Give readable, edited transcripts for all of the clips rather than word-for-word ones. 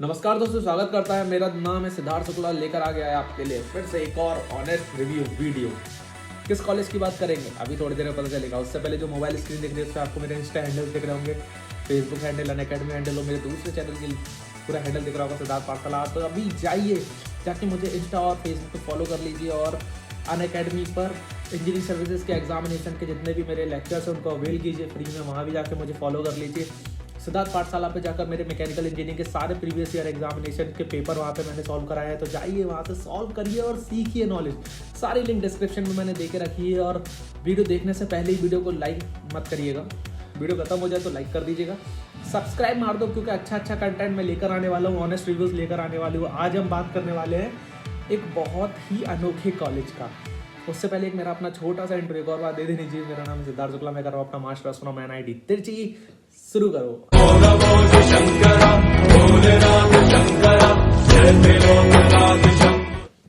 नमस्कार दोस्तों, स्वागत करता है। मेरा नाम है सिद्धार्थ शुक्ला, लेकर आ गया है आपके लिए फिर से एक और ऑनेस्ट रिव्यू वीडियो। किस कॉलेज की बात करेंगे अभी थोड़ी देर में पता चलेगा। उससे पहले जो मोबाइल स्क्रीन दिख रही है उस पर आपको मेरे इंस्टा हैंडल दिख रहे होंगे, फेसबुक हैंडल, अनअकैडमी हैंडल और मेरे दूसरे चैनल की पूरा हैंडल दिख रहा होगा, सिद्धार्थ पाठशाला। तो अभी जाके मुझे इंस्टा और फेसबुक पर फॉलो कर लीजिए और अनअकैडमी पर इंजीनियरिंग सर्विसेज के एग्जामिनेशन के जितने भी मेरे लेक्चर्स हैं उनको अवेल कीजिए फ्री में। वहाँ भी जाकर मुझे फॉलो कर लीजिए। सिद्धार्थ पाठशाला पे जाकर मेरे मैकेनिकल इंजीनियरिंग के सारे प्रीवियस ईयर एग्जामिनेशन के पेपर वहाँ पे मैंने सॉल्व कराया है, तो जाइए वहाँ से सॉल्व करिए और सीखिए नॉलेज। सारी लिंक डिस्क्रिप्शन में मैंने दे के रखी है। और वीडियो देखने से पहले ही वीडियो को लाइक मत करिएगा, वीडियो खत्म हो जाए तो लाइक कर दीजिएगा, सब्सक्राइब मार दो, क्योंकि अच्छा कंटेंट मैं लेकर आने वाला हूँ, ऑनेस्ट रिव्यूज़ लेकर आने वाली हूँ। आज हम बात करने वाले हैं एक बहुत ही अनोखे कॉलेज का। उससे पहले एक मेरा अपना छोटा सा इंटरव्यू, एक और बात दे देनी चाहिए। मेरा नाम सिद्धार्थ शुक्ला, मैं कर रहा हूँ अपना मास्टर्स फ्रॉम एनआईटी तिरची। शुरू करो।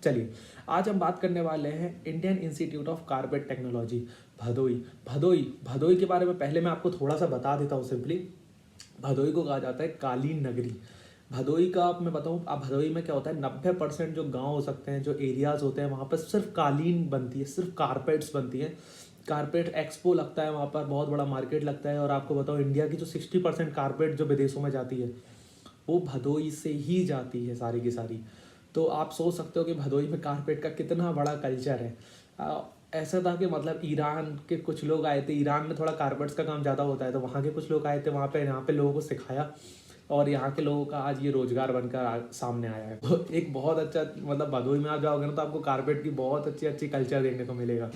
चलिए, आज हम बात करने वाले हैं Indian institute of carpet technology Bhadohi के बारे में पहले मैं आपको थोड़ा सा बता देता हूँ। सिंपली भदोई को कहा जाता है कालीन नगरी। भदोई का आप मैं बताऊँ, आप भदोई में क्या होता है, 90% जो गांव हो सकते हैं, जो एरियाज होते हैं, वहाँ पर सिर्फ कालीन बनती है, सिर्फ कारपेट्स बनती हैं। कारपेट एक्सपो लगता है वहाँ पर, बहुत बड़ा मार्केट लगता है। और आपको बताओ, इंडिया की जो 60% कारपेट जो विदेशों में जाती है वो भदोई से ही जाती है सारी की सारी। तो आप सोच सकते हो कि भदोई में कारपेट का कितना बड़ा कल्चर है। ऐसा था कि मतलब ईरान के कुछ लोग आए थे, ईरान में थोड़ा कारपेट्स का काम ज़्यादा होता है, तो वहाँ के कुछ लोग आए थे वहाँ पे, यहाँ पे लोगों को सिखाया और यहाँ के लोगों का आज ये रोजगार बनकर सामने आया है। तो एक बहुत अच्छा, मतलब भदोई में आप जाओगे ना तो आपको कारपेट की बहुत अच्छी कल्चर देखने को मिलेगा,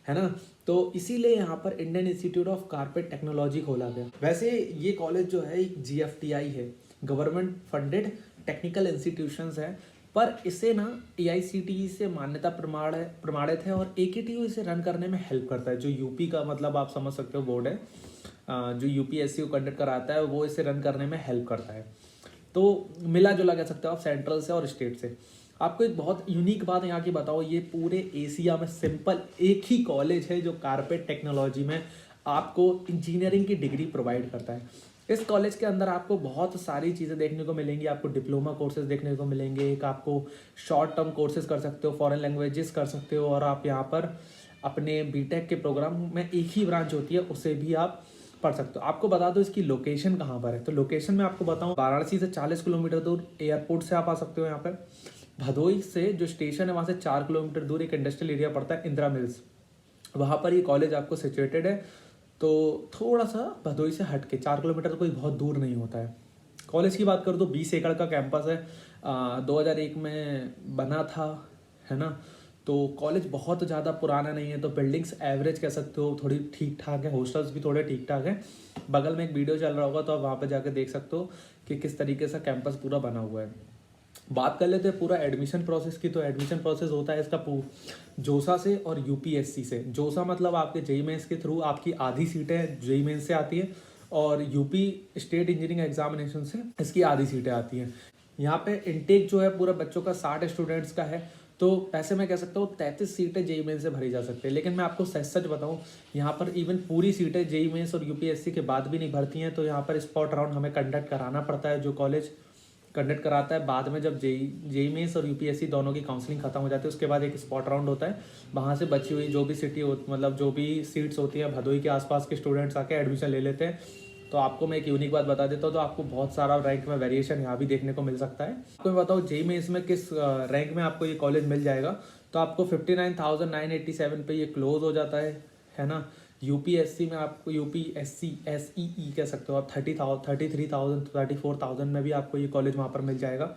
है ना। तो इसीलिए यहाँ पर Indian institute of carpet technology खोला गया। वैसे ये कॉलेज जो है एक GFTI है, गवर्नमेंट फंडेड टेक्निकल इंस्टीट्यूशंस है, पर इसे ना AICTE से मान्यता प्रमाणित है और AKTU इसे रन करने में हेल्प करता है। जो यूपी का, मतलब आप समझ सकते हो, बोर्ड है जो UPSC को कंडक्ट कराता है, वो इसे रन करने में हेल्प करता है। तो मिला जुला कह सकते हो आप सेंट्रल से और स्टेट से। आपको एक बहुत यूनिक बात यहाँ की बताओ, ये पूरे एशिया में सिंपल एक ही कॉलेज है जो कारपेट टेक्नोलॉजी में आपको इंजीनियरिंग की डिग्री प्रोवाइड करता है। इस कॉलेज के अंदर आपको बहुत सारी चीज़ें देखने को मिलेंगी। आपको डिप्लोमा कोर्सेज देखने को मिलेंगे, एक आपको शॉर्ट टर्म कोर्सेज कर सकते हो, फॉरेन लैंग्वेजेस कर सकते हो, और आप यहाँ पर अपने BTech के प्रोग्राम में एक ही ब्रांच होती है उसे भी आप पढ़ सकते हो। आपको बता दो इसकी लोकेशन कहाँ पर है। तो लोकेशन में आपको बताऊँ, वाराणसी से 40 किलोमीटर दूर, एयरपोर्ट से आप आ सकते हो यहाँ पर। भदोई से जो स्टेशन है वहाँ से 4 किलोमीटर दूर एक इंडस्ट्रियल एरिया पड़ता है, इंदिरा मिल्स, वहाँ पर ये कॉलेज आपको सिचुएटेड है। तो थोड़ा सा भदोई से हट के 4 किलोमीटर, कोई बहुत दूर नहीं होता है। कॉलेज की बात करूँ तो 20 एकड़ का कैंपस है, 2001 में बना था, है ना। तो कॉलेज बहुत ज़्यादा पुराना नहीं है, तो बिल्डिंग्स एवरेज कह सकते हो, थोड़ी ठीक ठाक है, हॉस्टल्स भी थोड़े ठीक ठाक है। बगल में एक वीडियो चल रहा होगा तो आप वहाँ पर जाकर देख सकते हो कि किस तरीके से कैंपस पूरा बना हुआ है। बात कर लेते हैं पूरा एडमिशन प्रोसेस की। तो एडमिशन प्रोसेस होता है इसका जोसा से और UPSC से। जोसा मतलब आपके JEE मेंस के थ्रू आपकी आधी सीटें JEE मेंस से आती है, और यूपी स्टेट इंजीनियरिंग एग्जामिनेशन से इसकी आधी सीटें आती हैं। यहाँ पे इनटेक जो है पूरा बच्चों का 60 स्टूडेंट्स का है, तो वैसे मैं कह सकता हूँ 33 सीटें JEE मेंस से भरी जा सकती है। लेकिन मैं आपको सच बताऊँ, यहाँ पर इवन पूरी सीटें JEE मेंस और UPSC के बाद भी नहीं भरती हैं। तो यहाँ पर स्पॉट राउंड हमें कंडक्ट कराना पड़ता है, जो कॉलेज कंडक्ट कराता है। बाद में जब JEE मेंस और UPSC दोनों की काउंसलिंग खत्म हो जाती है, उसके बाद एक स्पॉट राउंड होता है। वहाँ से बची हुई जो भी मतलब जो भी सीट्स होती हैं, भदोई के आसपास के स्टूडेंट्स आके एडमिशन ले लेते हैं। तो आपको मैं एक यूनिक बात बता देता हूँ, तो आपको बहुत सारा रैंक में वेरिएशन यहाँ भी देखने को मिल सकता है। आपको मैं बताऊँ JEE मेंस में किस रैंक में आपको ये कॉलेज मिल जाएगा। तो आपको 59,987 पे ये क्लोज हो जाता है ना। UPSC में आपको UPSC SEE कह सकते हो आप, 33,000 34,000 में भी आपको ये कॉलेज वहाँ पर मिल जाएगा।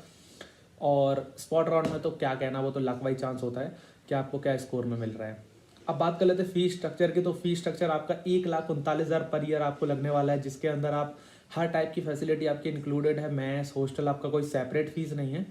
और स्पॉट राउंड में तो क्या कहना, वो तो लक बाई चांस होता है कि आपको क्या स्कोर में मिल रहा है। अब बात कर लेते हैं फीस स्ट्रक्चर की। तो फीस स्ट्रक्चर आपका 1,39,000 पर ईयर आपको लगने वाला है, जिसके अंदर आप हर टाइप की फैसिलिटी आपकी इंक्लूडेड है। मैस हॉस्टल, आपका कोई सेपरेट फीस नहीं है।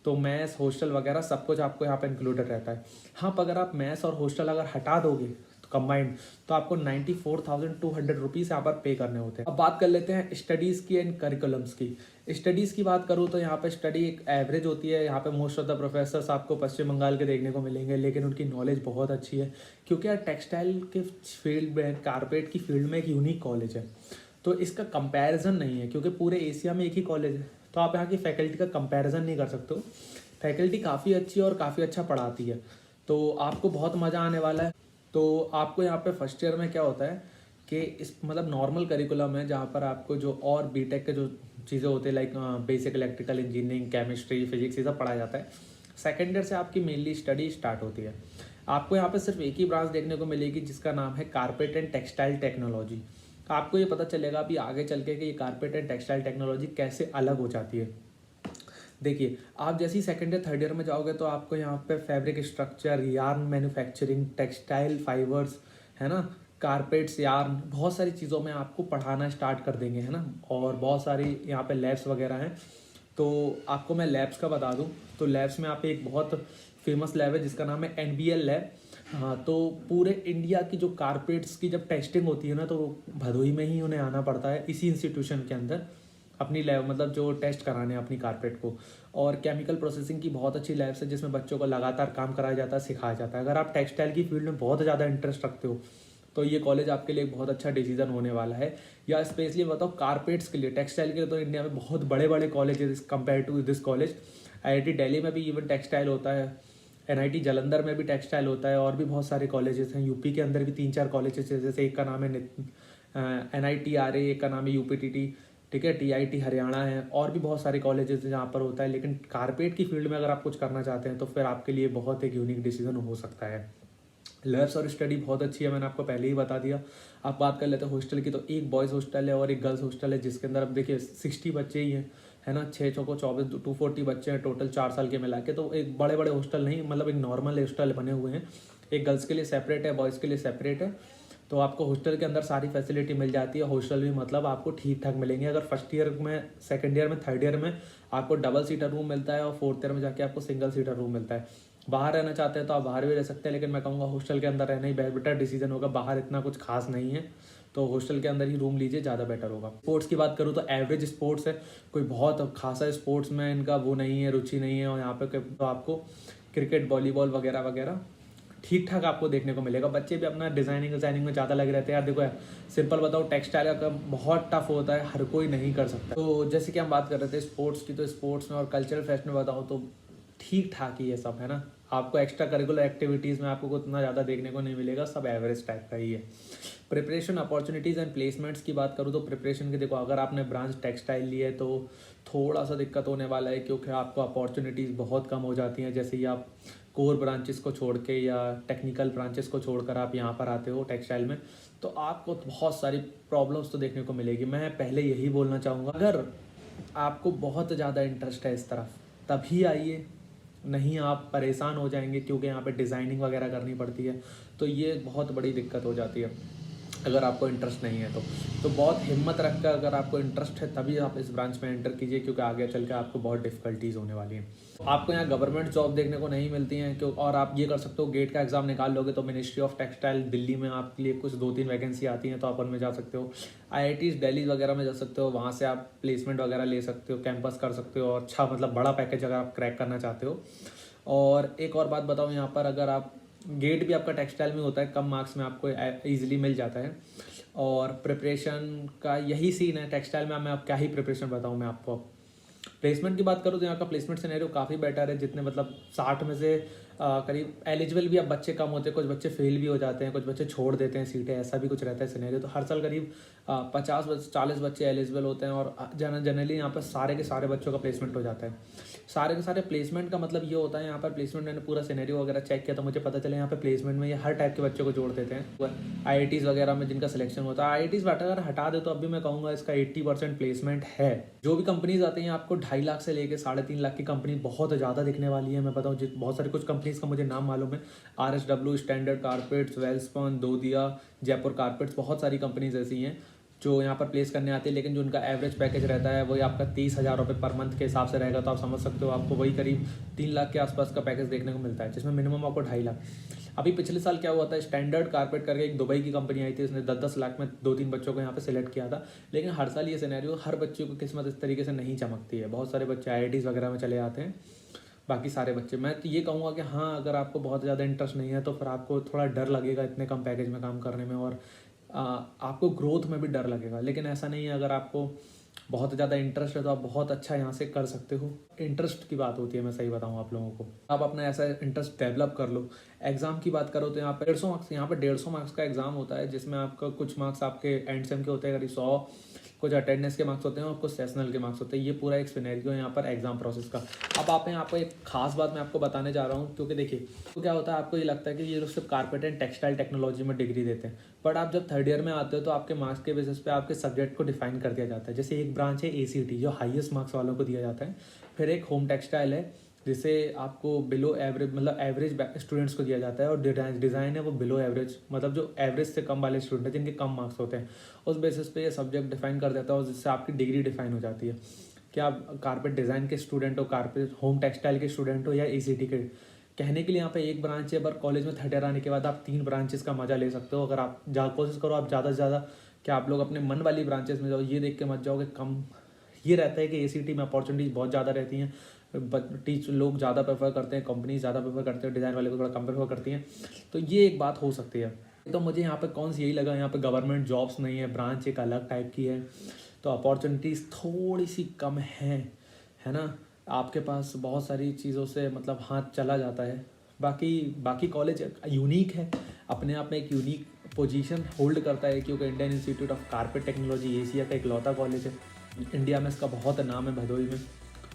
तो मैस हॉस्टल वगैरह सब कुछ आपको यहाँ पर इंक्लूडेड रहता है। हाँ, अगर आप मैस और हॉस्टल अगर हटा दोगे कंबाइंड, तो आपको 94,200 रुपीज़ यहाँ पर पे करने होते हैं। अब बात कर लेते हैं स्टडीज़ की एंड करिकुलम्स की। स्टडीज़ की बात करूँ तो यहाँ पे स्टडी एक एवरेज होती है। यहाँ पे मोस्ट ऑफ द प्रोफेसर्स आपको पश्चिम बंगाल के देखने को मिलेंगे, लेकिन उनकी नॉलेज बहुत अच्छी है, क्योंकि यार टेक्सटाइल के फील्ड में, कारपेट की फील्ड में एक यूनिक कॉलेज है। तो इसका कंपैरिजन नहीं है, क्योंकि पूरे एशिया में एक ही कॉलेज है। तो आप यहाँ की फैकल्टी का कंपैरिजन नहीं कर सकते हो। फैकल्टी काफ़ी अच्छी है और काफ़ी अच्छा पढ़ाती है, तो आपको बहुत मज़ा आने वाला है। तो आपको यहाँ पे फर्स्ट ईयर में क्या होता है कि इस मतलब नॉर्मल करिकुलम है, जहाँ पर आपको जो और बीटेक के जो चीज़ें होती है like basic electrical engineering, chemistry, physics, ये सब पढ़ाया जाता है। सेकेंड ईयर से आपकी मेनली स्टडी स्टार्ट होती है। आपको यहाँ पे सिर्फ एक ही ब्रांच देखने को मिलेगी जिसका नाम है कारपेट एंड टेक्सटाइल टेक्नोलॉजी। आपको ये पता चलेगा अभी आगे चल के कि ये कारपेट एंड टेक्सटाइल टेक्नोलॉजी कैसे अलग हो जाती है। देखिए, आप जैसे ही सेकेंड ईयर थर्ड ईयर में जाओगे तो आपको यहाँ पे fabric structure, yarn manufacturing, textile fibres, है ना, कारपेट्स, यार्न, बहुत सारी चीज़ों में आपको पढ़ाना स्टार्ट कर देंगे, है ना। और बहुत सारी यहाँ पे लैब्स वगैरह हैं। तो आपको मैं लैब्स का बता दूं तो लैब्स में आप एक बहुत फेमस लैब है जिसका नाम है NBL लैब। हाँ, तो पूरे इंडिया की जो कारपेट्स की जब टेस्टिंग होती है ना, तो भदोही में ही उन्हें आना पड़ता है, इसी इंस्टीट्यूशन के अंदर अपनी लैब मतलब जो टेस्ट कराने अपनी कारपेट को। और केमिकल प्रोसेसिंग की बहुत अच्छी लैब्स है जिसमें बच्चों को लगातार काम कराया जाता है, सिखाया जाता है। अगर आप टेक्सटाइल की फील्ड में बहुत ज़्यादा इंटरेस्ट रखते हो तो ये कॉलेज आपके लिए एक बहुत अच्छा डिसीजन होने वाला है। या स्पेशली बताओ कारपेट्स के लिए, टेक्सटाइल के लिए तो इंडिया में बहुत बड़े बड़े कॉलेज है compare to this college. IIT Delhi में भी इवन टेक्सटाइल होता है, NIT जालंधर में भी टेक्सटाइल होता है, और भी बहुत सारे कॉलेजेस हैं। यूपी के अंदर भी 3-4 कॉलेजेस हैं, जैसे एक का नाम है NITRA, एक का नाम है UPTT, ठीक है, TIT हरियाणा है, और भी बहुत सारे कॉलेजेस जहाँ पर होता है। लेकिन कारपेट की फील्ड में अगर आप कुछ करना चाहते हैं तो फिर आपके लिए बहुत एक यूनिक डिसीजन हो सकता है। लैब्स और स्टडी बहुत अच्छी है, मैंने आपको पहले ही बता दिया। आप बात कर लेते हैं हॉस्टल की, तो एक बॉयज़ हॉस्टल है और एक गर्ल्स हॉस्टल है, जिसके अंदर अब देखिए 60 बच्चे ही हैं, है ना। 6 चौको 24, 240 बच्चे हैं टोटल 4 साल के मिला के। तो एक बड़े बड़े हॉस्टल नहीं, मतलब एक नॉर्मल हॉस्टल बने हुए हैं। एक गर्ल्स के लिए सेपरेट है, बॉयज़ के लिए सेपरेट है। तो आपको हॉस्टल के अंदर सारी फैसिलिटी मिल जाती है। हॉस्टल भी मतलब आपको ठीक ठाक मिलेंगे। अगर फर्स्ट ईयर में, सेकेंड ईयर में, थर्ड ईयर में आपको डबल सीटर रूम मिलता है और फोर्थ ईयर में जाके आपको सिंगल सीटर रूम मिलता है। बाहर रहना चाहते हैं तो आप बाहर भी रह सकते हैं, लेकिन मैं कहूँगा हॉस्टल के अंदर रहना ही बेटर डिसीजन होगा। बाहर इतना कुछ खास नहीं है, तो हॉस्टल के अंदर ही रूम लीजिए, ज़्यादा बेटर होगा। स्पोर्ट्स की बात करूँ तो एवरेज स्पोर्ट्स है, कोई बहुत खासा स्पोर्ट्स में इनका वो नहीं है, रुचि नहीं है। और यहाँ पे तो आपको क्रिकेट, वॉलीबॉल वगैरह वगैरह ठीक ठाक आपको देखने को मिलेगा। बच्चे भी अपना डिज़ाइनिंग में ज़्यादा लगे रहते हैं। यार देखो, सिंपल बताओ, टेक्सटाइल का बहुत टफ होता है, हर कोई नहीं कर सकता। तो जैसे कि हम बात कर रहे थे स्पोर्ट्स की, तो स्पोर्ट्स में और कल्चरल फेस्ट में बताओ तो ठीक ठाक ही है सब, है ना। आपको एक्स्ट्रा करिकुलर एक्टिविटीज़ में आपको उतना ज़्यादा देखने को नहीं मिलेगा, सब एवरेज टाइप का ही है। प्रिपरेशन, अपॉर्चुनिटीज़ एंड प्लेसमेंट्स की बात करूँ तो प्रिपरेशन की देखो, अगर आपने ब्रांच टेक्सटाइल ली है तो थोड़ा सा दिक्कत होने वाला है, क्योंकि आपको अपॉर्चुनिटीज़ बहुत कम हो जाती हैं। जैसे ही आप कोर ब्रांचेस को छोड़ के या टेक्निकल ब्रांचेस को छोड़कर आप यहाँ पर आते हो टेक्सटाइल में, तो आपको बहुत सारी प्रॉब्लम्स तो देखने को मिलेगी। मैं पहले यही बोलना चाहूँगा, अगर आपको बहुत ज़्यादा इंटरेस्ट है इस तरफ तभी आइए, नहीं आप परेशान हो जाएंगे, क्योंकि यहाँ पे डिज़ाइनिंग वगैरह करनी पड़ती है, तो ये बहुत बड़ी दिक्कत हो जाती है अगर आपको इंटरेस्ट नहीं है तो बहुत हिम्मत रखकर अगर आपको इंटरेस्ट है तभी आप इस ब्रांच में एंटर कीजिए, क्योंकि आगे चल के आपको बहुत डिफिकल्टीज़ होने वाली हैं। आपको यहाँ गवर्नमेंट जॉब देखने को नहीं मिलती हैं, क्यों, और आप ये कर सकते हो, गेट का एग्जाम निकाल लोगे तो मिनिस्ट्री ऑफ टेक्सटाइल दिल्ली में आपके लिए कुछ 2-3 वैकेंसी आती हैं, तो आप उनमें जा सकते हो। IITs दिल्ली वगैरह में जा सकते हो, वहाँ से आप प्लेसमेंट वगैरह ले सकते हो, कैंपस कर सकते हो, और अच्छा मतलब बड़ा पैकेज अगर आप क्रैक करना चाहते हो। और एक और बात बताऊँ यहाँ पर, अगर आप गेट भी आपका टेक्सटाइल में होता है, कम मार्क्स में आपको ईजिली मिल जाता है। और प्रिपरेशन का यही सीन है टेक्सटाइल में। मैं अब क्या ही प्रिपरेशन बताऊँ मैं आपको। प्लेसमेंट की बात करूँ तो यहाँ का प्लेसमेंट सिनेरियो काफ़ी बेटर है। जितने मतलब 60 में से करीब एलिजिबल भी अब बच्चे कम होते हैं, कुछ बच्चे फेल भी हो जाते हैं, कुछ बच्चे छोड़ देते हैं सीटें, ऐसा भी कुछ रहता है सिनेरियो। तो हर साल करीब 50-40 बच्चे एलिजिबल होते हैं, और जनरली यहाँ पर सारे के सारे बच्चों का प्लेसमेंट हो जाता है। सारे के सारे प्लेसमेंट का मतलब ये होता है, यहाँ पर प्लेसमेंट मैंने पूरा सिनेरियो वगैरह चेक किया तो मुझे पता चला यहाँ पे प्लेसमेंट में ये हर टाइप के बच्चों को जोड़ देते हैं। IITs वगैरह में जिनका सिलेक्शन होता है, IITs बेटा अगर हटा दे तो अभी मैं कहूँगा इसका 80% प्लेसमेंट है। जो भी कंपनीज आती हैं आपको 2.5 लाख से लेकर 3.5 लाख की कंपनी बहुत ज़्यादा दिखने वाली है। मैं बताऊँ बहुत सारी कुछ कंपनीज का मुझे नाम मालूम है, RSW, standard carpets, Welspun, Dodia, Jaipur carpets, बहुत सारी कंपनीज ऐसी हैं जो यहाँ पर प्लेस करने आती है। लेकिन जो उनका एवरेज पैकेज रहता है वही आपका 30,000 रुपये पर मंथ के हिसाब से रहेगा। तो आप समझ सकते हो आपको वही करीब 3 लाख के आसपास का पैकेज देखने को मिलता है, जिसमें मिनिमम आपको 2.5 लाख। अभी पिछले साल क्या हुआ था, स्टैंडर्ड कारपेट करके एक दुबई की कंपनी आई थी, उसने 10-10 लाख में 2-3 बच्चों को यहाँ पे सिलेक्ट किया था। लेकिन हर साल ये सिनेरियो, हर बच्चे को किस्मत इस तरीके से नहीं चमकती है। बहुत सारे बच्चे IITs वगैरह में चले आते हैं, बाकी सारे बच्चे। मैं तो ये कहूँगा कि हाँ, अगर आपको बहुत ज़्यादा इंटरेस्ट नहीं है तो फिर आपको थोड़ा डर लगेगा इतने कम पैकेज में काम करने में, और आपको ग्रोथ में भी डर लगेगा। लेकिन ऐसा नहीं है, अगर आपको बहुत ज़्यादा इंटरेस्ट है तो आप बहुत अच्छा यहाँ से कर सकते हो। इंटरेस्ट की बात होती है, मैं सही बताऊँ आप लोगों को, आप अपना ऐसा इंटरेस्ट डेवलप कर लो। एग्जाम की बात करो तो यहाँ पर 150 मार्क्स का एग्जाम होता है, जिसमें आपका कुछ मार्क्स आपके एंड सेम के होते हैं, करीब 100 कुछ अटेंडेंस के मार्क्स होते हैं और कुछ सेशनल के मार्क्स होते हैं। ये पूरा एक सिनेरियो है यहाँ पर एग्जाम प्रोसेस का। अब आप यहाँ पर एक खास बात मैं आपको बताने जा रहा हूँ, क्योंकि देखिए तो क्या होता है, आपको ये लगता है कि ये लोग सिर्फ कारपेट एंड टेक्सटाइल टेक्नोलॉजी में डिग्री देते हैं, बट आप जब थर्ड ईयर में आते हो तो आपके मार्क्स के बेसिस पे आपके सब्जेक्ट को डिफाइन कर दिया जाता है। जैसे एक ब्रांच है ACT जो हाईएस्ट मार्क्स वालों को दिया जाता है, फिर एक होम टेक्सटाइल है जिसे आपको बिलो एवरेज मतलब एवरेज स्टूडेंट्स को दिया जाता है, और डिज़ाइन है वो बिलो एवरेज मतलब जो एवरेज से कम वाले स्टूडेंट हैं जिनके कम मार्क्स होते हैं, उस बेसिस पे ये सब्जेक्ट डिफाइन कर देता है और जिससे आपकी डिग्री डिफाइन हो जाती है कि आप कारपेट डिज़ाइन के स्टूडेंट हो, कारपेट होम टेक्सटाइल के स्टूडेंट हो या ACT के। कहने के लिए यहाँ पे एक ब्रांच है, पर कॉलेज में थर्ड ईयर आने के बाद आप 3 ब्रांचेस का मजा ले सकते हो। अगर आप कोशिश करो आप ज़्यादा से ज़्यादा कि आप लोग अपने मन वाली ब्रांचेस में जाओ, ये देख के मत जाओ कि कम ये रहता है कि ACT में अपॉर्चुनिटीज़ बहुत ज़्यादा रहती हैं, लोग ज़्यादा प्रेफर करते हैं, कंपनी ज़्यादा प्रेफर करते हैं, डिज़ाइन वाले को थोड़ा कम प्रेफर करती हैं, तो ये एक बात हो सकती है। तो मुझे यहाँ पे कौन सी यही लगा, यहाँ पे गवर्नमेंट जॉब्स नहीं है, ब्रांच एक अलग टाइप की है, तो अपॉर्चुनिटीज़ थोड़ी सी कम है ना। आपके पास बहुत सारी चीज़ों से मतलब हाथ चला जाता है। बाकी कॉलेज यूनिक है, अपने आप में एक यूनिक पोजीशन होल्ड करता है, क्योंकि Indian institute of carpet technology Asia का इकलौता कॉलेज है। इंडिया में इसका बहुत नाम है भदोई में,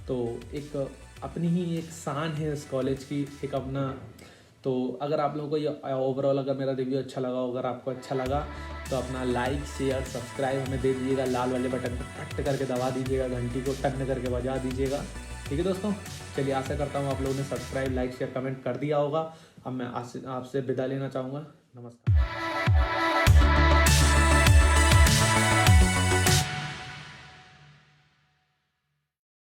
तो एक अपनी ही एक शान है इस कॉलेज की, एक अपना। तो अगर आप लोगों को ये ओवरऑल अगर मेरा रिव्यू अच्छा लगा, अगर आपको अच्छा लगा तो अपना लाइक शेयर सब्सक्राइब हमें दे दीजिएगा, लाल वाले बटन को टक करके दबा दीजिएगा, घंटी को टक करके बजा दीजिएगा। ठीक है दोस्तों, चलिए आशा करता हूँ आप लोगों ने सब्सक्राइब लाइक शेयर कमेंट कर दिया होगा। अब मैं आपसे विदा लेना चाहूँगा। नमस्कार।